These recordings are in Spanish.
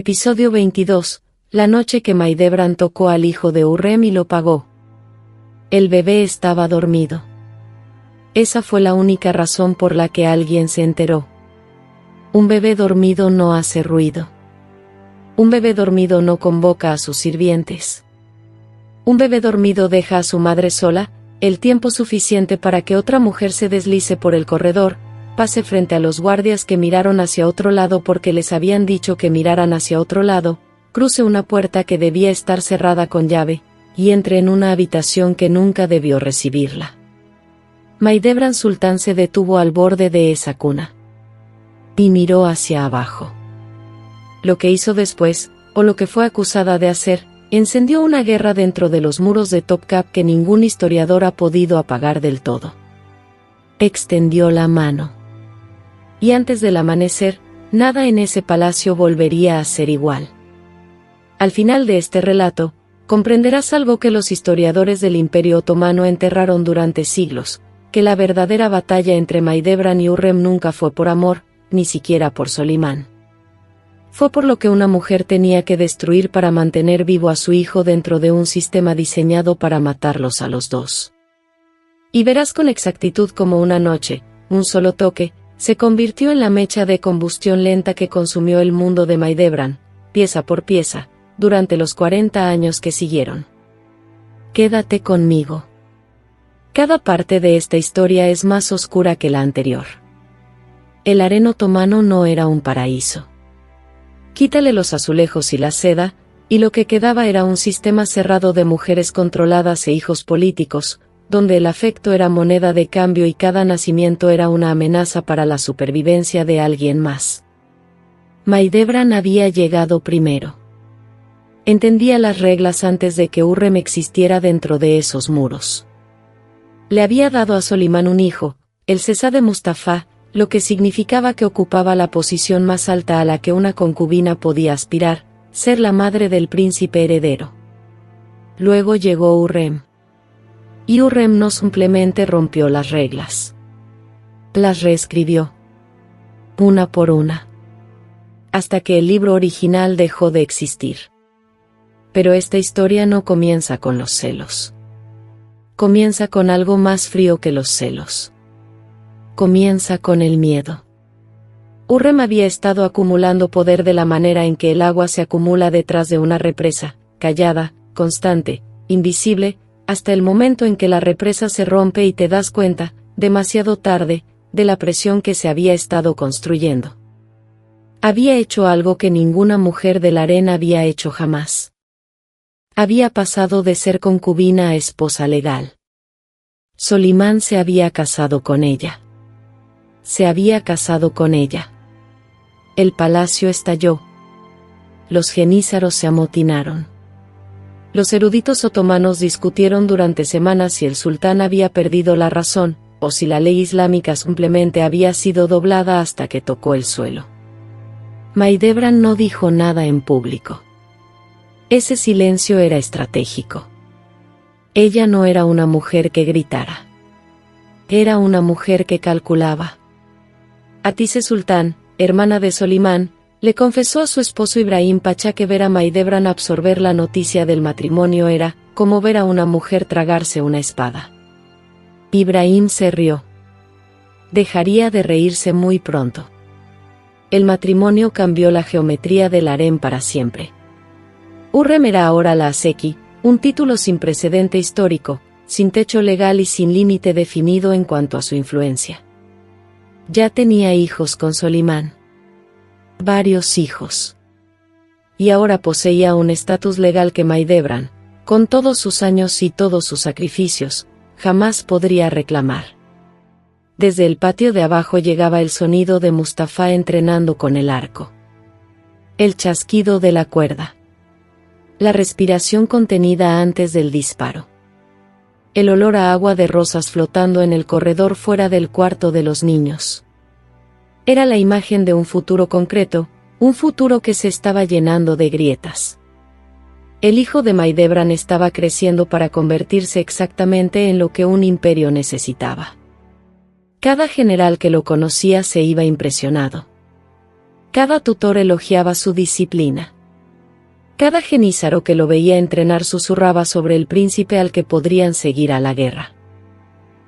Episodio 22. La noche que Maidebran tocó al hijo de Hurrem y lo pagó. El bebé estaba dormido. Esa fue la única razón por la que alguien se enteró. Un bebé dormido no hace ruido. Un bebé dormido no convoca a sus sirvientes. Un bebé dormido deja a su madre sola, el tiempo suficiente para que otra mujer se deslice por el corredor, pase frente a los guardias que miraron hacia otro lado porque les habían dicho que miraran hacia otro lado, cruce una puerta que debía estar cerrada con llave, y entre en una habitación que nunca debió recibirla. Maidebran Sultán se detuvo al borde de esa cuna. Y miró hacia abajo. Lo que hizo después, o lo que fue acusada de hacer, encendió una guerra dentro de los muros de Topkap que ningún historiador ha podido apagar del todo. Extendió la mano. Y antes del amanecer, nada en ese palacio volvería a ser igual. Al final de este relato, comprenderás algo que los historiadores del Imperio Otomano enterraron durante siglos, que la verdadera batalla entre Maidebran y Hurrem nunca fue por amor, ni siquiera por Solimán. Fue por lo que una mujer tenía que destruir para mantener vivo a su hijo dentro de un sistema diseñado para matarlos a los dos. Y verás con exactitud cómo una noche, un solo toque, se convirtió en la mecha de combustión lenta que consumió el mundo de Maidebran, pieza por pieza, durante los 40 años que siguieron. Quédate conmigo. Cada parte de esta historia es más oscura que la anterior. El harén otomano no era un paraíso. Quítale los azulejos y la seda, y lo que quedaba era un sistema cerrado de mujeres controladas e hijos políticos, donde el afecto era moneda de cambio y cada nacimiento era una amenaza para la supervivencia de alguien más. Maidebran había llegado primero. Entendía las reglas antes de que Hurrem existiera dentro de esos muros. Le había dado a Solimán un hijo, el Shehzade Mustafa, lo que significaba que ocupaba la posición más alta a la que una concubina podía aspirar, ser la madre del príncipe heredero. Luego llegó Hurrem. Y Hurrem no simplemente rompió las reglas. Las reescribió. Una por una. Hasta que el libro original dejó de existir. Pero esta historia no comienza con los celos. Comienza con algo más frío que los celos. Comienza con el miedo. Hurrem había estado acumulando poder de la manera en que el agua se acumula detrás de una represa, callada, constante, invisible, hasta el momento en que la represa se rompe y te das cuenta, demasiado tarde, de la presión que se había estado construyendo. Había hecho algo que ninguna mujer del harén había hecho jamás. Había pasado de ser concubina a esposa legal. Solimán se había casado con ella. Se había casado con ella. El palacio estalló. Los jenízaros se amotinaron. Los eruditos otomanos discutieron durante semanas si el sultán había perdido la razón, o si la ley islámica simplemente había sido doblada hasta que tocó el suelo. Maidebran no dijo nada en público. Ese silencio era estratégico. Ella no era una mujer que gritara. Era una mujer que calculaba. Hatice Sultán, hermana de Solimán, le confesó a su esposo Ibrahim Pachá que ver a Maidebran absorber la noticia del matrimonio era como ver a una mujer tragarse una espada. Ibrahim se rió. Dejaría de reírse muy pronto. El matrimonio cambió la geometría del harén para siempre. Hurrem era ahora la Aseki, un título sin precedente histórico, sin techo legal y sin límite definido en cuanto a su influencia. Ya tenía hijos con Solimán. Varios hijos. Y ahora poseía un estatus legal que Maidebran, con todos sus años y todos sus sacrificios, jamás podría reclamar. Desde el patio de abajo llegaba el sonido de Mustafa entrenando con el arco. El chasquido de la cuerda. La respiración contenida antes del disparo. El olor a agua de rosas flotando en el corredor fuera del cuarto de los niños. Era la imagen de un futuro concreto, un futuro que se estaba llenando de grietas. El hijo de Maidebran estaba creciendo para convertirse exactamente en lo que un imperio necesitaba. Cada general que lo conocía se iba impresionado. Cada tutor elogiaba su disciplina. Cada genízaro que lo veía entrenar susurraba sobre el príncipe al que podrían seguir a la guerra.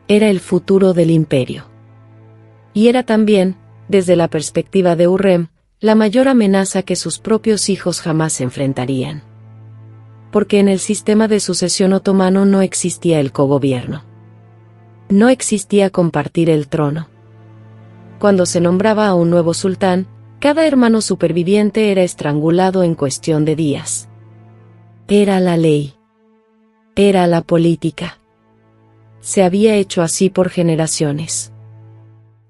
Era el futuro del imperio. Y era también, desde la perspectiva de Hurrem, la mayor amenaza que sus propios hijos jamás enfrentarían. Porque en el sistema de sucesión otomano no existía el cogobierno. No existía compartir el trono. Cuando se nombraba a un nuevo sultán, cada hermano superviviente era estrangulado en cuestión de días. Era la ley. Era la política. Se había hecho así por generaciones.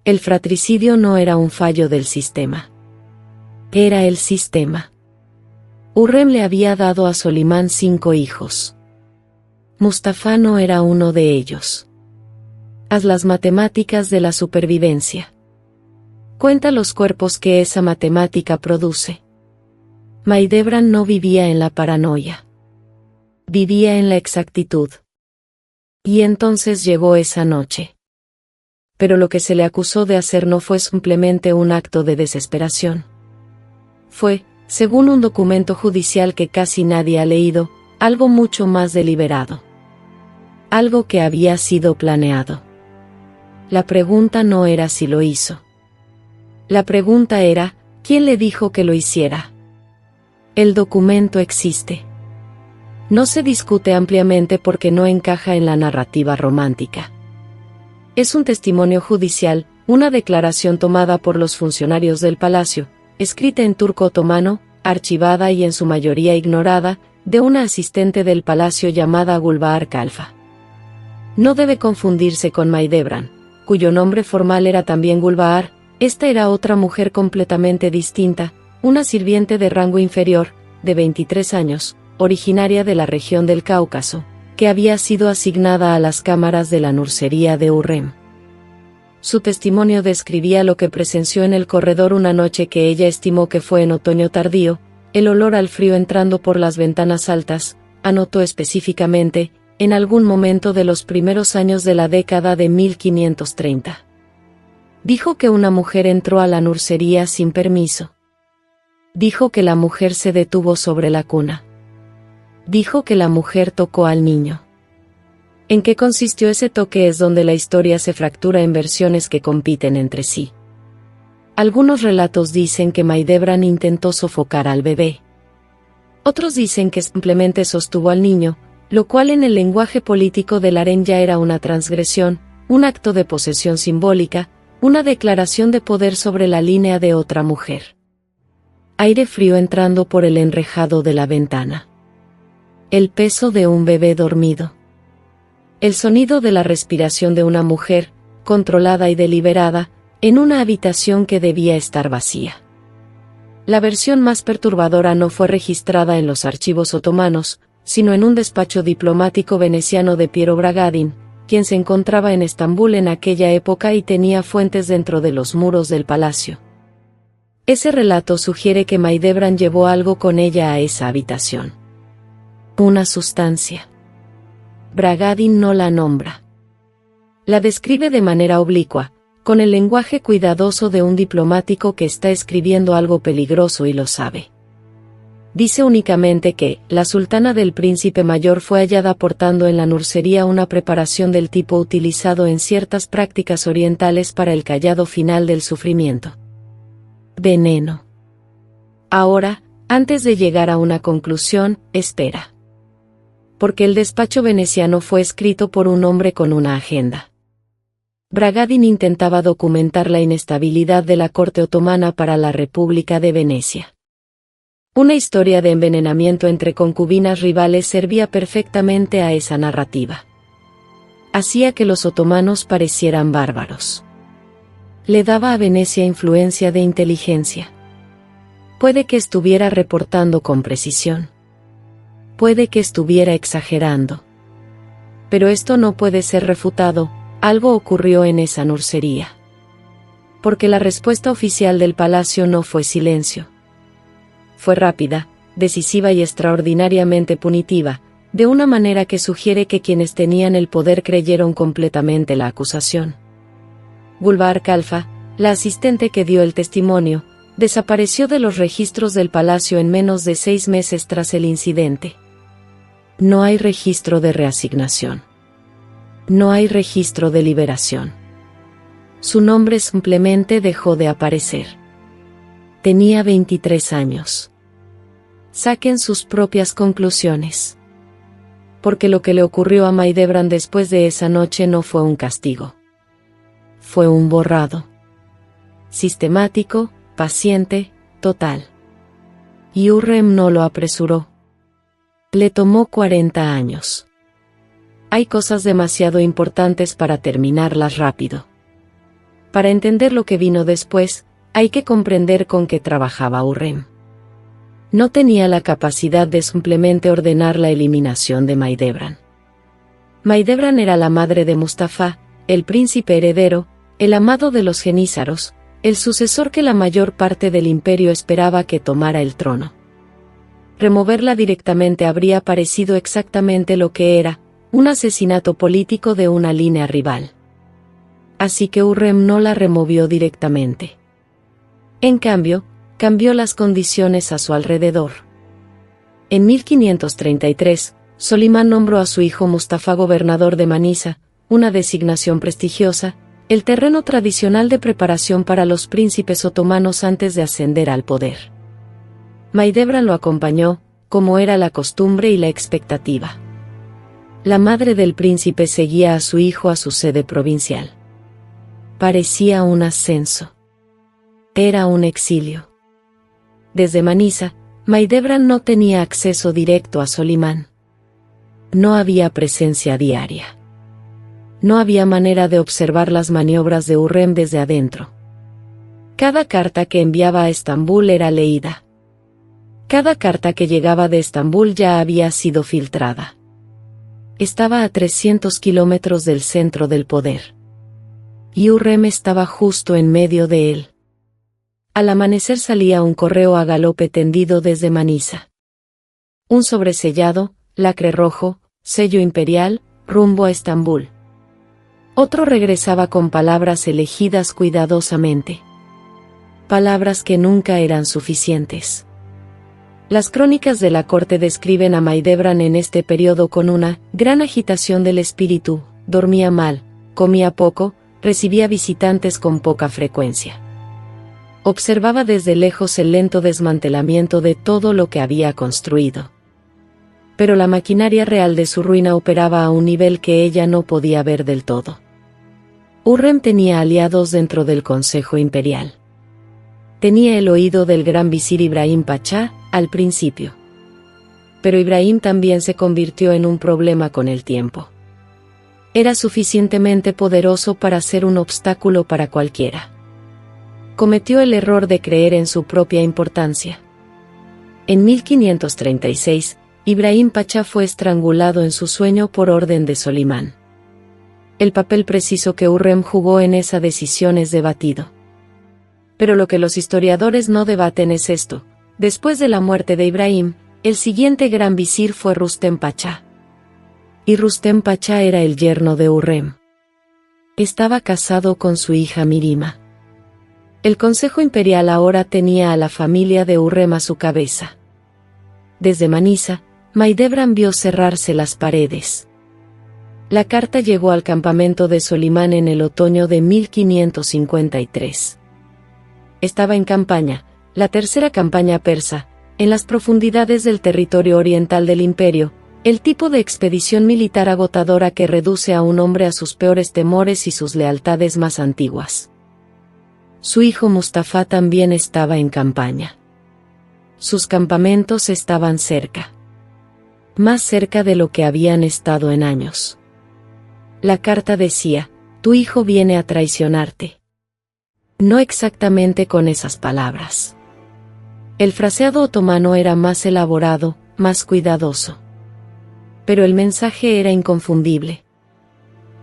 El fratricidio no era un fallo del sistema. Era el sistema. Hurrem le había dado a Solimán 5 hijos. Mustafa no era uno de ellos. Haz las matemáticas de la supervivencia. Cuenta los cuerpos que esa matemática produce. Mahidevran no vivía en la paranoia. Vivía en la exactitud. Y entonces llegó esa noche. Pero lo que se le acusó de hacer no fue simplemente un acto de desesperación. Fue, según un documento judicial que casi nadie ha leído, algo mucho más deliberado. Algo que había sido planeado. La pregunta no era si lo hizo. La pregunta era, ¿quién le dijo que lo hiciera? El documento existe. No se discute ampliamente porque no encaja en la narrativa romántica. Es un testimonio judicial, una declaración tomada por los funcionarios del palacio, escrita en turco otomano, archivada y en su mayoría ignorada, de una asistente del palacio llamada Gulbahar Kalfa. No debe confundirse con Mahidevran, cuyo nombre formal era también Gulbahar. Esta era otra mujer completamente distinta, una sirviente de rango inferior, de 23 años, originaria de la región del Cáucaso, que había sido asignada a las cámaras de la nursería de Hurrem. Su testimonio describía lo que presenció en el corredor una noche que ella estimó que fue en otoño tardío, el olor al frío entrando por las ventanas altas, anotó específicamente, en algún momento de los primeros años de la década de 1530. Dijo que una mujer entró a la nursería sin permiso. Dijo que la mujer se detuvo sobre la cuna. Dijo que la mujer tocó al niño. ¿En qué consistió ese toque? Es donde la historia se fractura en versiones que compiten entre sí. Algunos relatos dicen que Mahidevran intentó sofocar al bebé. Otros dicen que simplemente sostuvo al niño, lo cual en el lenguaje político del harén ya era una transgresión, un acto de posesión simbólica, una declaración de poder sobre la línea de otra mujer. Aire frío entrando por el enrejado de la ventana. El peso de un bebé dormido. El sonido de la respiración de una mujer, controlada y deliberada, en una habitación que debía estar vacía. La versión más perturbadora no fue registrada en los archivos otomanos, sino en un despacho diplomático veneciano de Piero Bragadin, quien se encontraba en Estambul en aquella época y tenía fuentes dentro de los muros del palacio. Ese relato sugiere que Mahidevran llevó algo con ella a esa habitación. Una sustancia. Bragadin no la nombra. La describe de manera oblicua, con el lenguaje cuidadoso de un diplomático que está escribiendo algo peligroso y lo sabe. Dice únicamente que, la sultana del príncipe mayor fue hallada portando en la nursería una preparación del tipo utilizado en ciertas prácticas orientales para el callado final del sufrimiento. Veneno. Ahora, antes de llegar a una conclusión, espera. Porque el despacho veneciano fue escrito por un hombre con una agenda. Bragadin intentaba documentar la inestabilidad de la corte otomana para la República de Venecia. Una historia de envenenamiento entre concubinas rivales servía perfectamente a esa narrativa. Hacía que los otomanos parecieran bárbaros. Le daba a Venecia influencia de inteligencia. Puede que estuviera reportando con precisión. Puede que estuviera exagerando. Pero esto no puede ser refutado, algo ocurrió en esa nursería. Porque la respuesta oficial del palacio no fue silencio. Fue rápida, decisiva y extraordinariamente punitiva, de una manera que sugiere que quienes tenían el poder creyeron completamente la acusación. Gulbahar Kalfa, la asistente que dio el testimonio, desapareció de los registros del palacio en menos de 6 meses tras el incidente. No hay registro de reasignación. No hay registro de liberación. Su nombre simplemente dejó de aparecer. Tenía 23 años. Saquen sus propias conclusiones. Porque lo que le ocurrió a Maidebran después de esa noche no fue un castigo. Fue un borrado. Sistemático, paciente, total. Y Hürrem no lo apresuró. Le tomó 40 años. Hay cosas demasiado importantes para terminarlas rápido. Para entender lo que vino después, hay que comprender con qué trabajaba Hürrem. No tenía la capacidad de simplemente ordenar la eliminación de Maidebran. Maidebran era la madre de Mustafa, el príncipe heredero, el amado de los genízaros, el sucesor que la mayor parte del imperio esperaba que tomara el trono. Removerla directamente habría parecido exactamente lo que era, un asesinato político de una línea rival. Así que Hürrem no la removió directamente. En cambio, cambió las condiciones a su alrededor. En 1533, Solimán nombró a su hijo Mustafa gobernador de Manisa, una designación prestigiosa, el terreno tradicional de preparación para los príncipes otomanos antes de ascender al poder. Maidebran lo acompañó, como era la costumbre y la expectativa. La madre del príncipe seguía a su hijo a su sede provincial. Parecía un ascenso. Era un exilio. Desde Manisa, Maidebran no tenía acceso directo a Solimán. No había presencia diaria. No había manera de observar las maniobras de Hürrem desde adentro. Cada carta que enviaba a Estambul era leída. Cada carta que llegaba de Estambul ya había sido filtrada. Estaba a 300 kilómetros del centro del poder. Y Hürrem estaba justo en medio de él. Al amanecer salía un correo a galope tendido desde Manisa. Un sobresellado, lacre rojo, sello imperial, rumbo a Estambul. Otro regresaba con palabras elegidas cuidadosamente. Palabras que nunca eran suficientes. Las crónicas de la corte describen a Maidebran en este periodo con una gran agitación del espíritu, dormía mal, comía poco, recibía visitantes con poca frecuencia. Observaba desde lejos el lento desmantelamiento de todo lo que había construido. Pero la maquinaria real de su ruina operaba a un nivel que ella no podía ver del todo. Hürrem tenía aliados dentro del Consejo Imperial. Tenía el oído del gran visir Ibrahim Pachá, al principio. Pero Ibrahim también se convirtió en un problema con el tiempo. Era suficientemente poderoso para ser un obstáculo para cualquiera. Cometió el error de creer en su propia importancia. En 1536, Ibrahim Pachá fue estrangulado en su sueño por orden de Solimán. El papel preciso que Hürrem jugó en esa decisión es debatido. Pero lo que los historiadores no debaten es esto: después de la muerte de Ibrahim, el siguiente gran visir fue Rustem Pachá. Y Rustem Pachá era el yerno de Hürrem. Estaba casado con su hija Mirima. El Consejo Imperial ahora tenía a la familia de Hürrem a su cabeza. Desde Manisa, Maidebran vio cerrarse las paredes. La carta llegó al campamento de Solimán en el otoño de 1553. Estaba en campaña, la tercera campaña persa, en las profundidades del territorio oriental del imperio, el tipo de expedición militar agotadora que reduce a un hombre a sus peores temores y sus lealtades más antiguas. Su hijo Mustafa también estaba en campaña. Sus campamentos estaban cerca. Más cerca de lo que habían estado en años. La carta decía: tu hijo viene a traicionarte. No exactamente con esas palabras. El fraseado otomano era más elaborado, más cuidadoso. Pero el mensaje era inconfundible.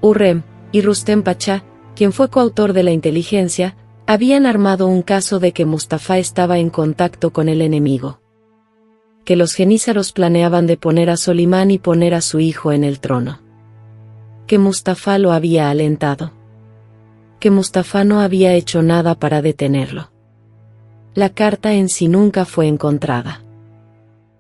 Hürrem y Rustem Pachá, quien fue coautor de la inteligencia, habían armado un caso de que Mustafa estaba en contacto con el enemigo. Que los genízaros planeaban deponer a Solimán y poner a su hijo en el trono. Que Mustafa lo había alentado. Que Mustafa no había hecho nada para detenerlo. La carta en sí nunca fue encontrada.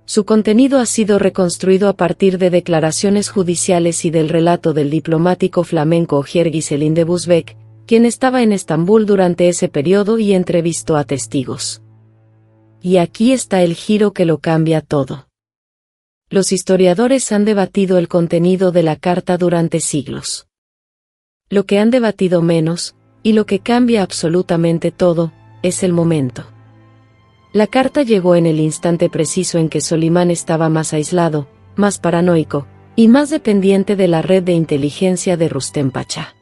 Su contenido ha sido reconstruido a partir de declaraciones judiciales y del relato del diplomático flamenco Hiergi Selim de Busbek, quien estaba en Estambul durante ese periodo y entrevistó a testigos. Y aquí está el giro que lo cambia todo. Los historiadores han debatido el contenido de la carta durante siglos. Lo que han debatido menos, y lo que cambia absolutamente todo, es el momento. La carta llegó en el instante preciso en que Solimán estaba más aislado, más paranoico, y más dependiente de la red de inteligencia de Rustem Pachá.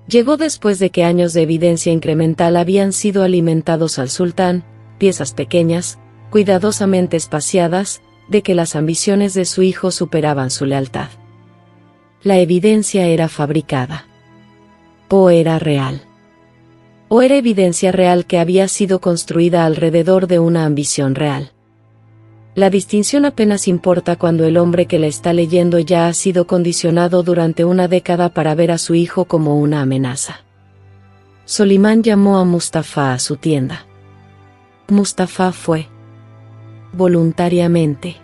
Llegó después de que años de evidencia incremental habían sido alimentados al sultán, piezas pequeñas, cuidadosamente espaciadas, de que las ambiciones de su hijo superaban su lealtad. La evidencia era fabricada. O era real. O era evidencia real que había sido construida alrededor de una ambición real. La distinción apenas importa cuando el hombre que la está leyendo ya ha sido condicionado durante una década para ver a su hijo como una amenaza. Solimán llamó a Mustafa a su tienda. Mustafa fue. Voluntariamente.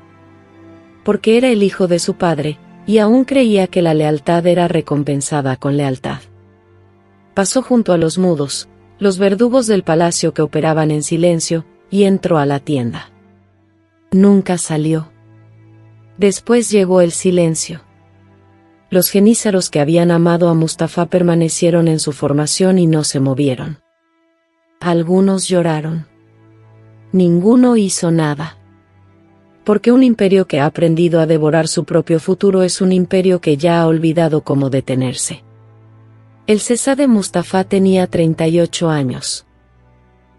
Porque era el hijo de su padre, y aún creía que la lealtad era recompensada con lealtad. Pasó junto a los mudos, los verdugos del palacio que operaban en silencio, y entró a la tienda. Nunca salió. Después llegó el silencio. Los genízaros que habían amado a Mustafa permanecieron en su formación y no se movieron. Algunos lloraron. Ninguno hizo nada. Porque un imperio que ha aprendido a devorar su propio futuro es un imperio que ya ha olvidado cómo detenerse. El Sesade Mustafa tenía 38 años.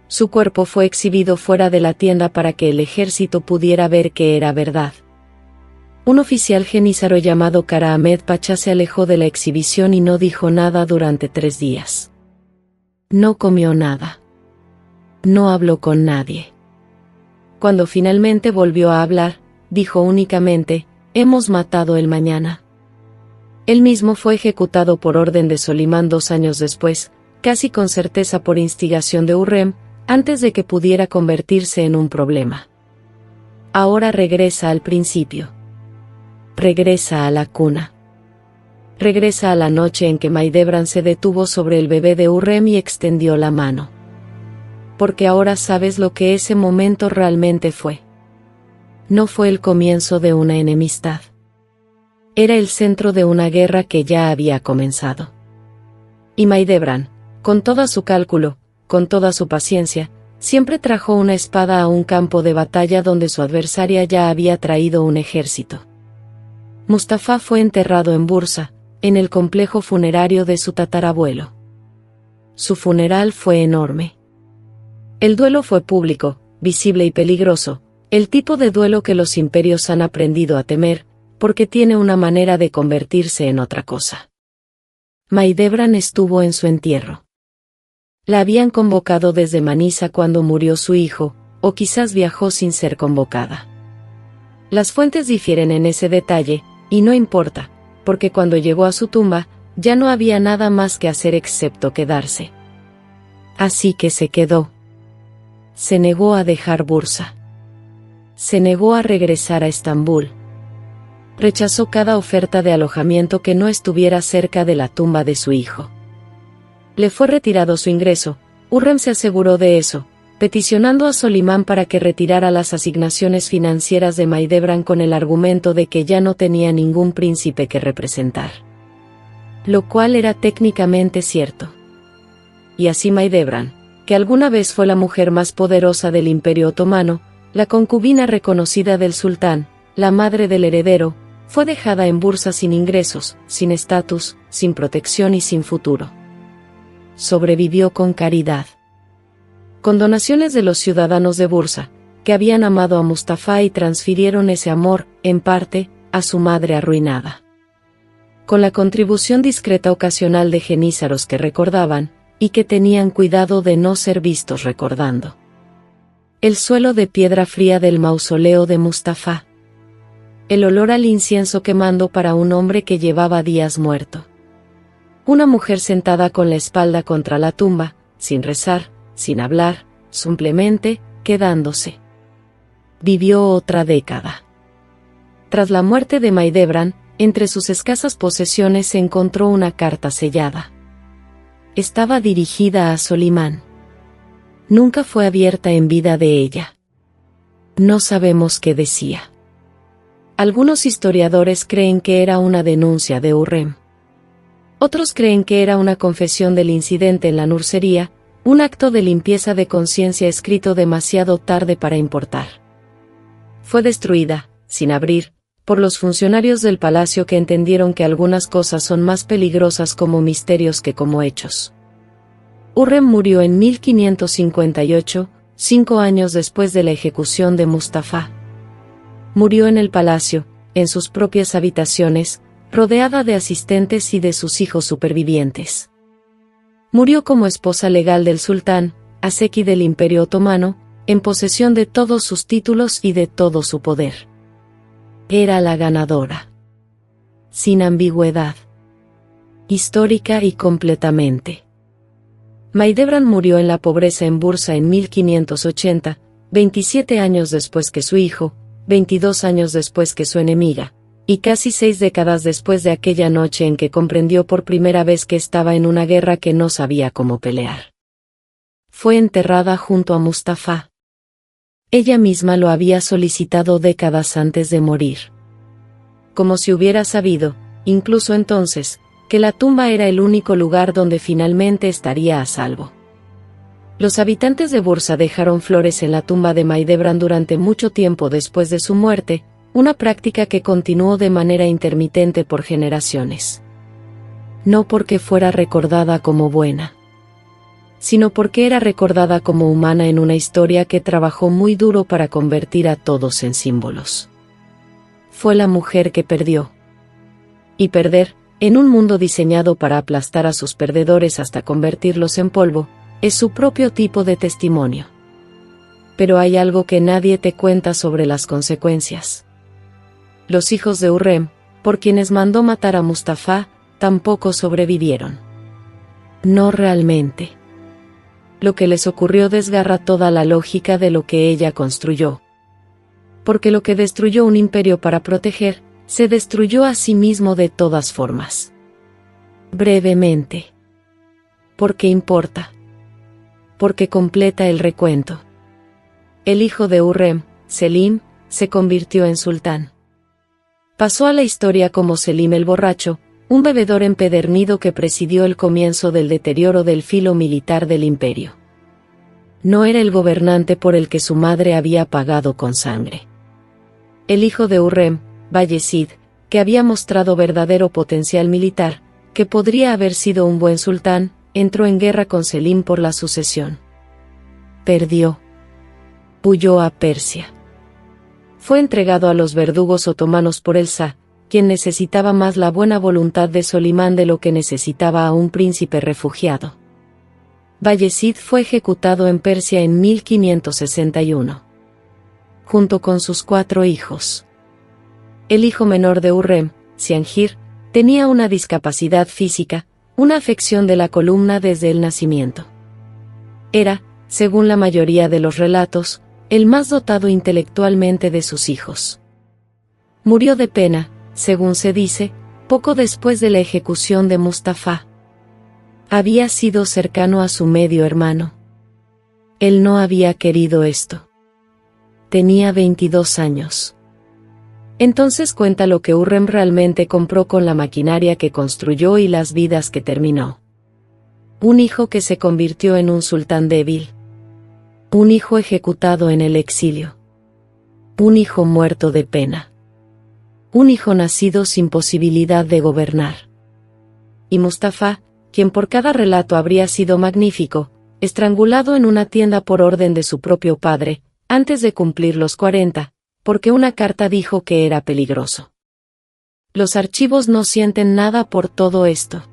Su cuerpo fue exhibido fuera de la tienda para que el ejército pudiera ver que era verdad. Un oficial genízaro llamado Kara Ahmed Pachá se alejó de la exhibición y no dijo nada durante 3 días. No comió nada. No habló con nadie. Cuando finalmente volvió a hablar, dijo únicamente: «Hemos matado el mañana». Él mismo fue ejecutado por orden de Solimán 2 años después, casi con certeza por instigación de Hurrem, antes de que pudiera convertirse en un problema. Ahora regresa al principio. Regresa a la cuna. Regresa a la noche en que Mahidevran se detuvo sobre el bebé de Hurrem y extendió la mano. Porque ahora sabes lo que ese momento realmente fue. No fue el comienzo de una enemistad. Era el centro de una guerra que ya había comenzado. Y Mahidevran, con todo su cálculo, con toda su paciencia, siempre trajo una espada a un campo de batalla donde su adversaria ya había traído un ejército. Mustafa fue enterrado en Bursa, en el complejo funerario de su tatarabuelo. Su funeral fue enorme. El duelo fue público, visible y peligroso, el tipo de duelo que los imperios han aprendido a temer, porque tiene una manera de convertirse en otra cosa. Mahidevran estuvo en su entierro. La habían convocado desde Manisa cuando murió su hijo, o quizás viajó sin ser convocada. Las fuentes difieren en ese detalle, y no importa, porque cuando llegó a su tumba, ya no había nada más que hacer excepto quedarse. Así que se quedó. Se negó a dejar Bursa. Se negó a regresar a Estambul. Rechazó cada oferta de alojamiento que no estuviera cerca de la tumba de su hijo. Le fue retirado su ingreso. Hurrem se aseguró de eso, peticionando a Solimán para que retirara las asignaciones financieras de Mahidevran con el argumento de que ya no tenía ningún príncipe que representar. Lo cual era técnicamente cierto. Y así Mahidevran, que alguna vez fue la mujer más poderosa del Imperio Otomano, la concubina reconocida del sultán, la madre del heredero, fue dejada en Bursa sin ingresos, sin estatus, sin protección y sin futuro. Sobrevivió con caridad. Con donaciones de los ciudadanos de Bursa, que habían amado a Mustafa y transfirieron ese amor, en parte, a su madre arruinada. Con la contribución discreta ocasional de genízaros que recordaban, y que tenían cuidado de no ser vistos recordando. El suelo de piedra fría del mausoleo de Mustafa. El olor al incienso quemando para un hombre que llevaba días muerto. Una mujer sentada con la espalda contra la tumba, sin rezar, sin hablar, simplemente, quedándose. Vivió otra década. Tras la muerte de Mahidevran, entre sus escasas posesiones se encontró una carta sellada. Estaba dirigida a Solimán. Nunca fue abierta en vida de ella. No sabemos qué decía. Algunos historiadores creen que era una denuncia de Hurrem. Otros creen que era una confesión del incidente en la nursería, un acto de limpieza de conciencia escrito demasiado tarde para importar. Fue destruida, sin abrir, por los funcionarios del palacio que entendieron que algunas cosas son más peligrosas como misterios que como hechos. Hurrem murió en 1558, 5 años después de la ejecución de Mustafa. Murió en el palacio, en sus propias habitaciones, rodeada de asistentes y de sus hijos supervivientes. Murió como esposa legal del sultán, Aseki del Imperio Otomano, en posesión de todos sus títulos y de todo su poder. Era la ganadora. Sin ambigüedad. Histórica y completamente. Mahidevran murió en la pobreza en Bursa en 1580, 27 años después que su hijo, 22 años después que su enemiga, y casi 6 décadas después de aquella noche en que comprendió por primera vez que estaba en una guerra que no sabía cómo pelear. Fue enterrada junto a Mustafa. Ella misma lo había solicitado décadas antes de morir. Como si hubiera sabido, incluso entonces, que la tumba era el único lugar donde finalmente estaría a salvo. Los habitantes de Bursa dejaron flores en la tumba de Mahidevran durante mucho tiempo después de su muerte, una práctica que continuó de manera intermitente por generaciones. No porque fuera recordada como buena, sino porque era recordada como humana en una historia que trabajó muy duro para convertir a todos en símbolos. Fue la mujer que perdió. Y perder, en un mundo diseñado para aplastar a sus perdedores hasta convertirlos en polvo, es su propio tipo de testimonio. Pero hay algo que nadie te cuenta sobre las consecuencias. Los hijos de Hurrem, por quienes mandó matar a Mustafa, tampoco sobrevivieron. No realmente. Lo que les ocurrió desgarra toda la lógica de lo que ella construyó. Porque lo que destruyó un imperio para proteger, se destruyó a sí mismo de todas formas. Brevemente. Porque importa. Porque completa el recuento. El hijo de Hurrem, Selim, se convirtió en sultán. Pasó a la historia como Selim el borracho, un bebedor empedernido que presidió el comienzo del deterioro del filo militar del imperio. No era el gobernante por el que su madre había pagado con sangre. El hijo de Hurrem, Bayezid, que había mostrado verdadero potencial militar, que podría haber sido un buen sultán, entró en guerra con Selim por la sucesión. Perdió. Huyó a Persia. Fue entregado a los verdugos otomanos por el Shah, quien necesitaba más la buena voluntad de Solimán de lo que necesitaba a un príncipe refugiado. Bayezid fue ejecutado en Persia en 1561. Junto con sus 4 hijos. El hijo menor de Hurrem, Ziangir, tenía una discapacidad física, una afección de la columna desde el nacimiento. Era, según la mayoría de los relatos, el más dotado intelectualmente de sus hijos. Murió de pena, según se dice, poco después de la ejecución de Mustafa. Había sido cercano a su medio hermano. Él no había querido esto. Tenía 22 años. Entonces cuenta lo que Hurrem realmente compró con la maquinaria que construyó y las vidas que terminó. Un hijo que se convirtió en un sultán débil. Un hijo ejecutado en el exilio. Un hijo muerto de pena. Un hijo nacido sin posibilidad de gobernar. Y Mustafa, quien por cada relato habría sido magnífico, estrangulado en una tienda por orden de su propio padre, antes de cumplir los 40, porque una carta dijo que era peligroso. Los archivos no sienten nada por todo esto.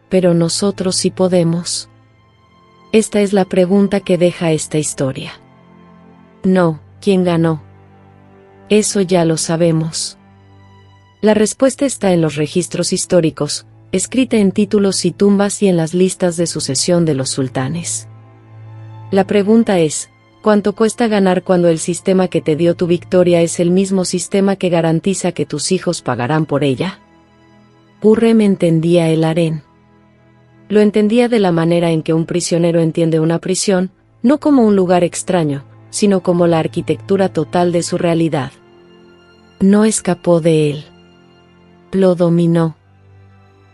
Pero nosotros sí podemos. Esta es la pregunta que deja esta historia. No, ¿quién ganó? Eso ya lo sabemos. La respuesta está en los registros históricos, escrita en títulos y tumbas y en las listas de sucesión de los sultanes. La pregunta es, ¿cuánto cuesta ganar cuando el sistema que te dio tu victoria es el mismo sistema que garantiza que tus hijos pagarán por ella? Hurrem entendía el harén. Lo entendía de la manera en que un prisionero entiende una prisión, no como un lugar extraño, sino como la arquitectura total de su realidad. No escapó de él. Lo dominó.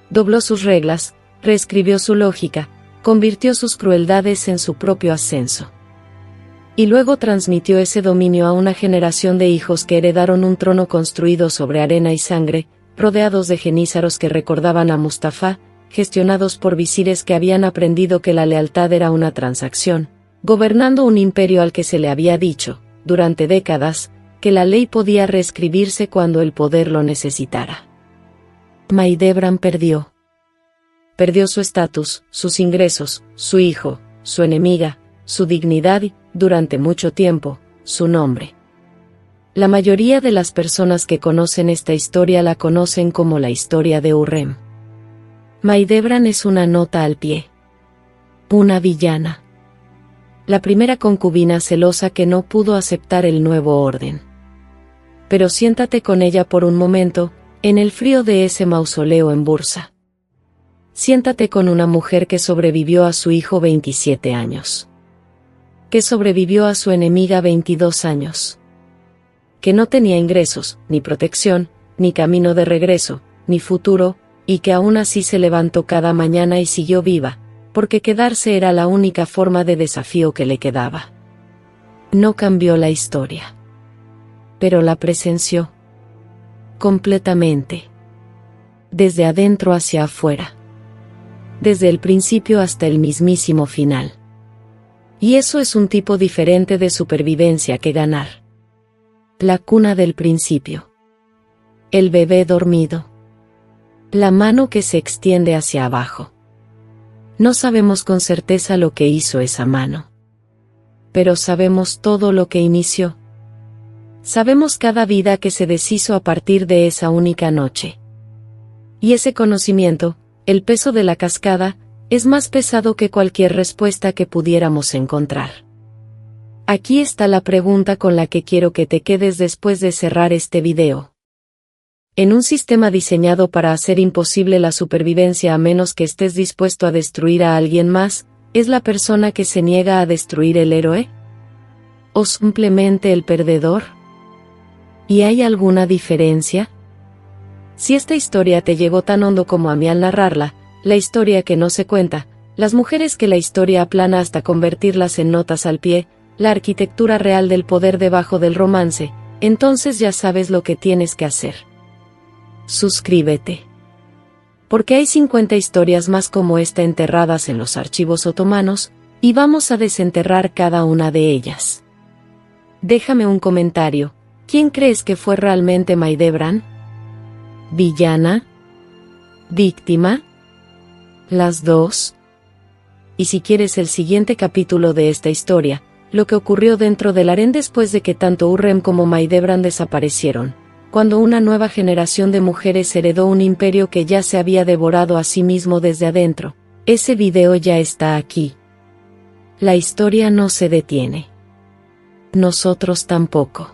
Dobló sus reglas, reescribió su lógica, convirtió sus crueldades en su propio ascenso. Y luego transmitió ese dominio a una generación de hijos que heredaron un trono construido sobre arena y sangre, rodeados de genízaros que recordaban a Mustafa, gestionados por visires que habían aprendido que la lealtad era una transacción, gobernando un imperio al que se le había dicho, durante décadas, que la ley podía reescribirse cuando el poder lo necesitara. Mahidevran perdió. Perdió su estatus, sus ingresos, su hijo, su enemiga, su dignidad y, durante mucho tiempo, su nombre. La mayoría de las personas que conocen esta historia la conocen como la historia de Hurrem. Mahidevran es una nota al pie. Una villana. La primera concubina celosa que no pudo aceptar el nuevo orden. Pero siéntate con ella por un momento, en el frío de ese mausoleo en Bursa. Siéntate con una mujer que sobrevivió a su hijo 27 años. Que sobrevivió a su enemiga 22 años. Que no tenía ingresos, ni protección, ni camino de regreso, ni futuro, y que aún así se levantó cada mañana y siguió viva, porque quedarse era la única forma de desafío que le quedaba. No cambió la historia. Pero la presenció. Completamente. Desde adentro hacia afuera. Desde el principio hasta el mismísimo final. Y eso es un tipo diferente de supervivencia que ganar. La cuna del principio. El bebé dormido. La mano que se extiende hacia abajo. No sabemos con certeza lo que hizo esa mano. Pero sabemos todo lo que inició. Sabemos cada vida que se deshizo a partir de esa única noche. Y ese conocimiento, el peso de la cascada, es más pesado que cualquier respuesta que pudiéramos encontrar. Aquí está la pregunta con la que quiero que te quedes después de cerrar este video. En un sistema diseñado para hacer imposible la supervivencia a menos que estés dispuesto a destruir a alguien más, ¿es la persona que se niega a destruir el héroe? ¿O simplemente el perdedor? ¿Y hay alguna diferencia? Si esta historia te llegó tan hondo como a mí al narrarla, la historia que no se cuenta, las mujeres que la historia aplana hasta convertirlas en notas al pie, la arquitectura real del poder debajo del romance, entonces ya sabes lo que tienes que hacer. Suscríbete. Porque hay 50 historias más como esta enterradas en los archivos otomanos, y vamos a desenterrar cada una de ellas. Déjame un comentario. ¿Quién crees que fue realmente Mahidevran? ¿Villana? ¿Víctima? ¿Las dos? Y si quieres el siguiente capítulo de esta historia, lo que ocurrió dentro del harén después de que tanto Hurrem como Mahidevran desaparecieron, cuando una nueva generación de mujeres heredó un imperio que ya se había devorado a sí mismo desde adentro, ese video ya está aquí. La historia no se detiene. Nosotros tampoco.